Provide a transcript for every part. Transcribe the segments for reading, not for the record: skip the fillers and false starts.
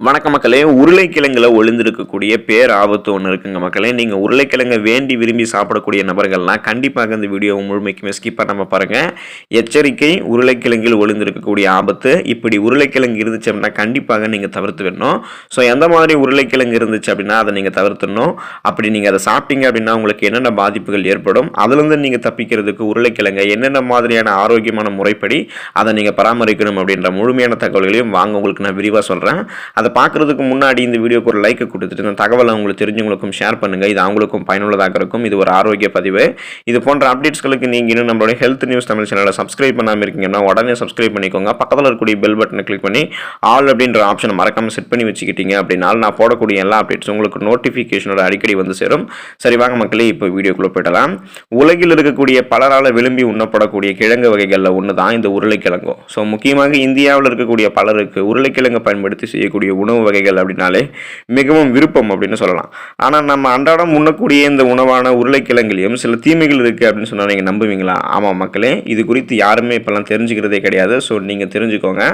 வணக்க மக்களே, உருளைக்கிழங்குல ஒளிந்திருக்கக்கூடிய பேராபத்து ஒண்ணு இருக்குங்க மக்களே. நீங்க உருளைக்கிழங்க வேண்டி விரும்பி சாப்பிடக்கூடிய நபர்கள்லாம் கண்டிப்பாக இந்த வீடியோவை முழுமைக்குமே ஸ்கிப் பண்ணாம பாருங்க. எச்சரிக்கை, உருளைக்கிழங்கில் ஒளிந்திருக்கக்கூடிய ஆபத்து. இப்படி உருளைக்கிழங்கு இருந்துச்சு அப்படின்னா கண்டிப்பாக நீங்க தவிர்த்துவிடணும். ஸோ எந்த மாதிரி உருளைக்கிழங்கு இருந்துச்சு அப்படின்னா அதை நீங்க தவிர்த்துடணும். அப்படி நீங்க அதை சாப்பிட்டீங்க அப்படின்னா உங்களுக்கு என்னென்ன பாதிப்புகள் ஏற்படும், அதிலிருந்து நீங்க தப்பிக்கிறதுக்கு உருளைக்கிழங்க என்னென்ன மாதிரியான ஆரோக்கியமான முறைப்படி அதை நீங்க பராமரிக்கணும் அப்படின்ற முழுமையான தகவல்களையும் வாங்க உங்களுக்கு நான் விரிவாக சொல்றேன். அதை பார்க்குறதுக்கு முன்னாடி இந்த வீடியோக்கு ஒரு லைக் கொடுத்துட்டு இந்த தகவலை உங்களுக்கு தெரிஞ்சவங்களுக்கும் ஷேர் பண்ணுங்கள். இது அவங்களுக்கும் பயனுள்ளதாக இருக்கும். இது ஒரு ஆரோக்கிய பதிவு. இது போன்ற அப்டேட்ஸ்களுக்கு நீங்கள் இன்னும் நம்மளுடைய ஹெல்த் நியூஸ் தமிழ் சேனலை சப்ஸ்கிரைப் பண்ணாமல் இருக்கீங்கன்னா உடனே சப்ஸ்கிரைப் பண்ணிக்கோங்க. பக்கத்தில் இருக்கக்கூடிய பெல் பட்டனை கிளிக் பண்ணி ஆல் அப்படின்ற ஆப்ஷனை மறக்காமல் செட் பண்ணி வச்சுக்கிட்டீங்க அப்படின்னா நான் போடக்கூடிய எல்லா அப்டேட்ஸும் உங்களுக்கு நோட்டிஃபிகேஷனோட அடிக்கடி வந்து சேரும். சரி வாங்க மக்களே, இப்போ வீடியோக்குள்ளே போயிடலாம். உலகில் இருக்கக்கூடிய பலரால் விரும்பி உண்ணப்படக்கூடிய கிழங்கு வகைகளில் ஒன்று தான் இந்த உருளைக்கிழங்கு. ஸோ முக்கியமாக இந்தியாவில் இருக்கக்கூடிய பலருக்கு உருளைக்கிழங்கை பயன்படுத்தி செய்யக்கூடிய உணவு வகைகள் அப்படின்னாலே மிகவும் விருப்பம் அப்படின்னு சொல்லலாம். ஆனால் நம்ம அன்றாடம் உண்ணக்கூடிய இந்த உணவான உருளைக்கிழங்குலையும் சில தீமைகள் இருக்குது அப்படின்னு சொன்னால் நீங்கள் நம்புவீங்களா? ஆமாம் மக்களே, இது குறித்து யாருமே இப்போல்லாம் தெரிஞ்சுக்கிறதே கிடையாது. ஸோ நீங்கள் தெரிஞ்சுக்கோங்க.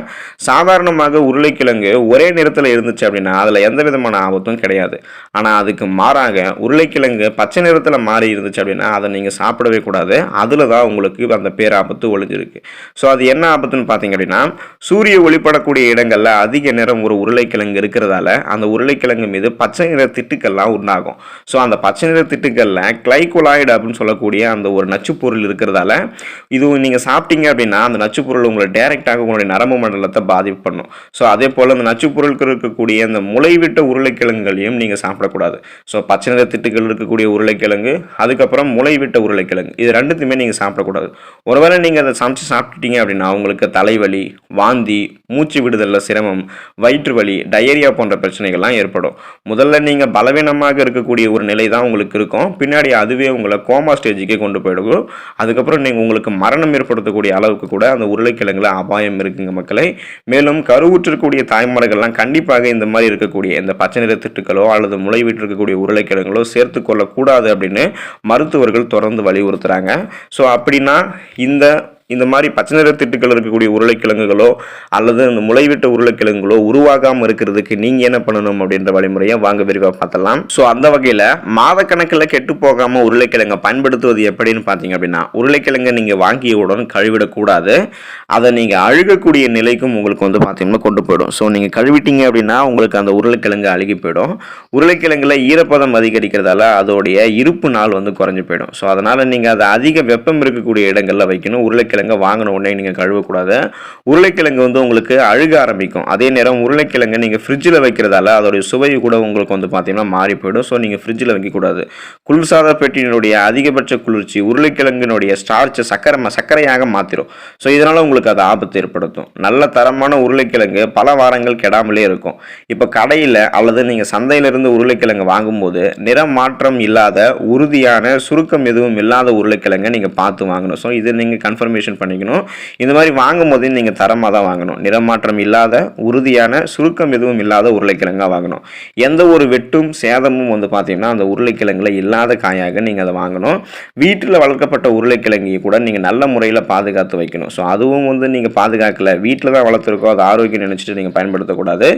சாதாரணமாக உருளைக்கிழங்கு ஒரே நிறத்தில் இருந்துச்சு அப்படின்னா அதில் எந்த விதமான ஆபத்தும் கிடையாது. ஆனால் அதுக்கு மாறாக உருளைக்கிழங்கு பச்சை நிறத்தில் மாறி இருந்துச்சு அப்படின்னா அதை நீங்கள் சாப்பிடவே கூடாது. அதில் தான் உங்களுக்கு அந்த பேராபத்து ஒளிஞ்சிருக்கு. ஸோ அது என்ன ஆபத்துன்னு பார்த்தீங்க அப்படின்னா, சூரிய ஒளிப்படக்கூடிய இடங்களில் அதிக நிறம் ஒரு உருளைக்கிழங்கு இருக்கிறதால அந்த உருளைக்கிழங்கு மீது பச்சை நிற திட்டுக்கள்லாம் உண்டாகும். ஸோ அந்த பச்சை நிற திட்டுக்களில் கிளைகோலாய்டு அப்படின்னு சொல்லக்கூடிய அந்த ஒரு நச்சுப்பொருள் இருக்கிறதால இது நீங்கள் சாப்பிட்டீங்க அப்படின்னா அந்த நச்சுப்பொருள் உங்களை டைரெக்டாக உங்களுடைய நரம்பு மண்டலத்தை பாதிப்பு பண்ணும். ஸோ அதே போல் அந்த நச்சுப்பொருளுக்கு இருக்கக்கூடிய அந்த முளைவிட்ட உருளைக்கிழங்குகளையும் நீங்கள் சாப்பிடக்கூடாது. ஸோ பச்சை நிற திட்டுக்கள் இருக்கக்கூடிய உருளைக்கிழங்கு, அதுக்கப்புறம் முளைவிட்ட உருளைக்கிழங்கு, இது ரெண்டுத்தையுமே நீங்கள் சாப்பிடக்கூடாது. ஒருவேளை நீங்கள் அதை சமைச்சு சாப்பிட்டுட்டீங்க அப்படின்னா உங்களுக்கு தலைவலி, வாந்தி, மூச்சு விடுதலில் சிரமம், வயிற்று வலி, டயரியா போன்ற பிரச்சனைகள்லாம் ஏற்படும். முதல்ல நீங்கள் பலவீனமாக இருக்கக்கூடிய ஒரு நிலை தான் உங்களுக்கு இருக்கும். பின்னாடி அதுவே உங்களை கோமா ஸ்டேஜுக்கே கொண்டு போயிடும். அதுக்கப்புறம் நீங்கள் உங்களுக்கு மரணம் ஏற்படுத்தக்கூடிய அளவுக்கு கூட அந்த உருளைக்கிழங்குல அபாயம் இருக்குங்க மக்களை. மேலும் கருவுற்றிருக்கக்கூடிய தாய்மார்கள்லாம் கண்டிப்பாக இந்த மாதிரி இருக்கக்கூடிய இந்த பச்சை நிற திட்டுக்களோ அல்லது முளைவிட்டு இருக்கக்கூடிய உருளைக்கிழங்களோ சேர்த்து கொள்ளக்கூடாது அப்படின்னு மருத்துவர்கள் தொடர்ந்து வலியுறுத்துறாங்க. ஸோ அப்படின்னா இந்த மாதிரி பச்சை நிற திட்டுக்கள் இருக்கக்கூடிய உருளைக்கிழங்குகளோ அல்லது இந்த முளைவிட்ட உருளைக்கிழங்குகளோ உருவாகாமல் இருக்கிறதுக்கு நீங்கள் என்ன பண்ணணும் அப்படின்ற வழிமுறையை வாங்க விரிவாக பார்த்தலாம். ஸோ அந்த வகையில் மாதக்கணக்கில் கெட்டு போகாமல் உருளைக்கிழங்கை பயன்படுத்துவது எப்படின்னு பார்த்தீங்க அப்படின்னா, உருளைக்கிழங்கை நீங்கள் வாங்கியவுடன் கழுவிடக்கூடாது. அதை நீங்கள் அழுகக்கூடிய நிலைக்கும் உங்களுக்கு பார்த்தீங்கன்னா கொண்டு போயிடும். ஸோ நீங்கள் கழுவிட்டீங்க அப்படின்னா உங்களுக்கு அந்த உருளைக்கிழங்கு அழுகி போயிடும். உருளைக்கிழங்குல ஈரப்பதம் அதிகரிக்கிறதால அதோடைய இருப்பு நாள் குறைஞ்சி போயிடும். ஸோ அதனால் நீங்கள் அதை அதிக வெப்பம் இருக்கக்கூடிய இடங்களில் வைக்கணும். உருளைக்கிழங்கு வாங்கின உடனே நீங்கள் கழுவக்கூடாது. உருளைக்கிழங்கு உங்களுக்கு அழுக ஆரம்பிக்கும். அதே நேரம் உருளைக்கிழங்கு நீங்கள் ஃப்ரிட்ஜில் வைக்கிறதால அதோடைய சுவை கூட உங்களுக்கு பார்த்தீங்கன்னா மாறி போயிடும். ஸோ நீங்கள் ஃப்ரிட்ஜில் வைக்கக்கூடாது. குளிர்சாத பெட்டியினுடைய அதிகபட்ச குளிர்ச்சி உருளைக்கிழங்கினுடைய ஸ்டார்ச்சை சர்க்கரையாக மாற்றிடும். ஸோ இதனால் உங்களுக்கு அது ஆபத்து ஏற்படுத்தும். நல்ல தரமான உருளைக்கிழங்கு பல வாரங்கள் கெடாமலே இருக்கும். இப்போ கடையில் அல்லது நீங்கள் சந்தையிலிருந்து உருளைக்கிழங்கு வாங்கும்போது நிறம் மாற்றம் இல்லாத உறுதியான சுருக்கம் எதுவும் இல்லாத உருளைக்கிழங்கை நீங்கள் பார்த்து வாங்கணும். ஸோ இது நீங்கள் கன்ஃபர்மேஷன் பண்ணிக்கணும். இந்த மாதிரி வாங்கும் போது நீங்கள் தரமாக தான் வாங்கணும். நிறமாற்றம் இல்லாத உறுதியான சுருக்கம் எதுவும் இல்லாத உருளைக்கிழங்கா வாங்கணும். எந்த ஒரு வெட்டும் சேதமும் பார்த்தீங்கன்னா அந்த உருளைக்கிழங்குல இல்லாத காயாக நீங்கள் அதை வாங்கணும். வீட்டில் வளர்க்கப்பட்ட உருளைக்கிழங்கையை கூட நீங்கள் நல்ல முறையில் பாதுகாத்து வைக்கணும். ஸோ அதுவும் நீங்கள் பாதுகாக்கல, வீட்டில் தான் வளர்த்துருக்கோம், அது ஆரோக்கியம் நினச்சிட்டு நீங்கள் பயன்படுத்தக்கூடாது.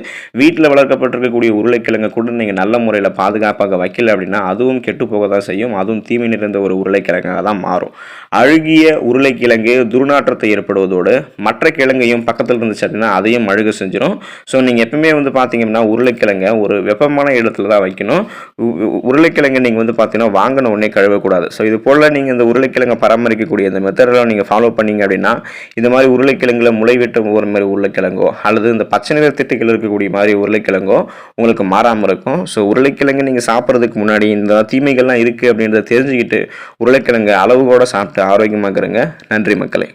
வீட்டில் வளர்க்கப்பட்டிருக்கக்கூடிய உருளைக்கிழங்கை கூட நீங்கள் நல்ல முறையில் பாதுகாப்பாக வைக்கல அப்படின்னா அதுவும் கெட்டு போக தான் செய்யும். அதுவும் தீமை நிறைந்த ஒரு உருளைக்கிழங்காக தான் மாறும். அழுகிய உருளைக்கிழங்கு துர்நாற்றத்தை ஏற்படுவதோடு மற்ற கிழங்கையும் பக்கத்தில் இருந்துச்சு அப்படின்னா அதையும் அழுக செஞ்சிடும். ஸோ நீங்கள் எப்பவுமே பார்த்தீங்கன்னா உருளைக்கிழங்கை ஒரு வெப்பமான இடத்துல தான் வைக்கணும். உருளைக்கிழங்கை நீங்கள் பார்த்தீங்கன்னா வாங்கின உடனே கழுவக்கூடாது. ஸோ இது போல் நீங்கள் இந்த உருளைக்கிழங்கை பராமரிக்கக்கூடிய இந்த மெத்தடெல்லாம் நீங்கள் ஃபாலோ பண்ணீங்க அப்படின்னா இந்த மாதிரி உருளைக்கிழங்குல முளைவிட்ட ஒரு மாதிரி உருளைக்கிழங்கோ அல்லது இந்த பச்சை நிற திட்டுகள் இருக்கக்கூடிய மாதிரி உருளைக்கிழங்கோ உங்களுக்கு மாறாமல் இருக்கும். ஸோ உருளைக்கிழங்கு நீங்கள் சாப்பிட்றதுக்கு முன்னாடி இந்த தீமைகள்லாம் இருக்குது அப்படின்றத தெரிஞ்சுக்கிட்டு உருளைக்கிழங்கு அளவு கூட சாப்பிட்டு ஆரோக்கியமாக இருங்க. நன்றி மக்களே.